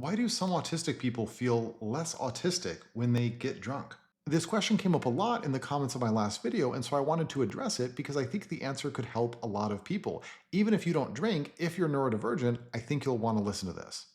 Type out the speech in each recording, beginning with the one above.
Why do some autistic people feel less autistic when they get drunk? This question came up a lot in the comments of my last video, and so I wanted to address it because I think the answer could help a lot of people. Even if you don't drink, if you're neurodivergent, I think you'll want to listen to this.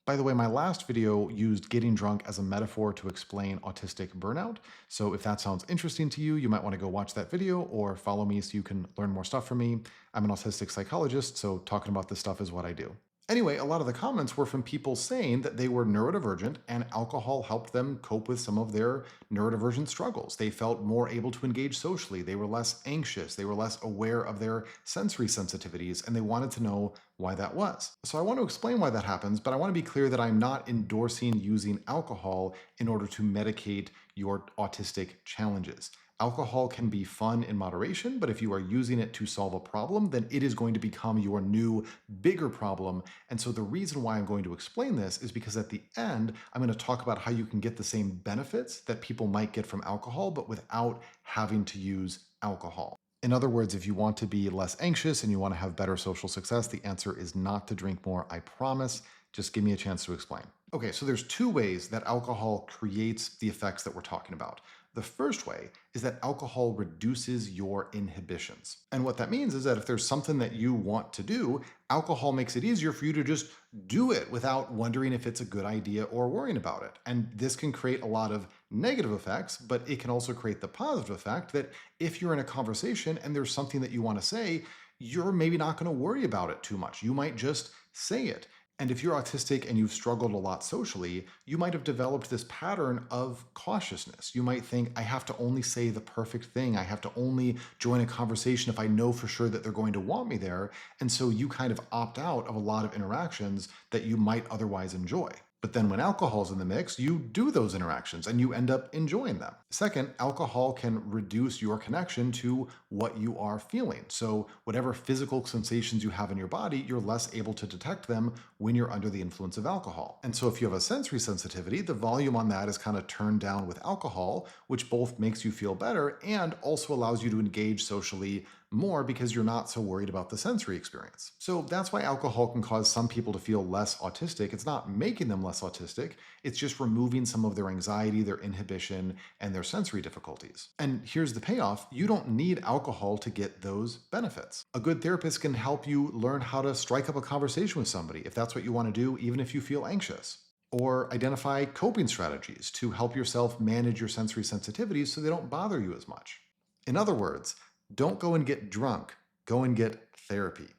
By the way, my last video used getting drunk as a metaphor to explain autistic burnout. So if that sounds interesting to you, you might want to go watch that video or follow me so you can learn more stuff from me. I'm an autistic psychologist, so talking about this stuff is what I do. Anyway, a lot of the comments were from people saying that they were neurodivergent and alcohol helped them cope with some of their neurodivergent struggles. They felt more able to engage socially. They were less anxious. They were less aware of their sensory sensitivities, and they wanted to know why that was. So I want to explain why that happens, but I want to be clear that I'm not endorsing using alcohol in order to medicate your autistic challenges. Alcohol can be fun in moderation, but if you are using it to solve a problem, then it is going to become your new, bigger problem. And so the reason why I'm going to explain this is because at the end, I'm going to talk about how you can get the same benefits that people might get from alcohol, but without having to use alcohol. In other words, if you want to be less anxious and you want to have better social success, the answer is not to drink more, I promise. Just give me a chance to explain. Okay, so there's two ways that alcohol creates the effects that we're talking about. The first way is that alcohol reduces your inhibitions. And what that means is that if there's something that you want to do, alcohol makes it easier for you to just do it without wondering if it's a good idea or worrying about it. And this can create a lot of negative effects, but it can also create the positive effect that if you're in a conversation and there's something that you want to say, you're maybe not going to worry about it too much. You might just say it. And if you're autistic and you've struggled a lot socially, you might have developed this pattern of cautiousness. You might think, I have to only say the perfect thing. I have to only join a conversation if I know for sure that they're going to want me there. And so you kind of opt out of a lot of interactions that you might otherwise enjoy. But then when alcohol's in the mix, you do those interactions and you end up enjoying them. Second, alcohol can reduce your connection to what you are feeling. So whatever physical sensations you have in your body, you're less able to detect them when you're under the influence of alcohol. And so if you have a sensory sensitivity, the volume on that is kind of turned down with alcohol, which both makes you feel better and also allows you to engage socially more because you're not so worried about the sensory experience. So that's why alcohol can cause some people to feel less autistic. It's not making them less autistic, it's just removing some of their anxiety, their inhibition, and their sensory difficulties. And here's the payoff, you don't need alcohol to get those benefits. A good therapist can help you learn how to strike up a conversation with somebody if that's what you want to do, even if you feel anxious. Or identify coping strategies to help yourself manage your sensory sensitivities so they don't bother you as much. In other words, don't go and get drunk, go and get therapy.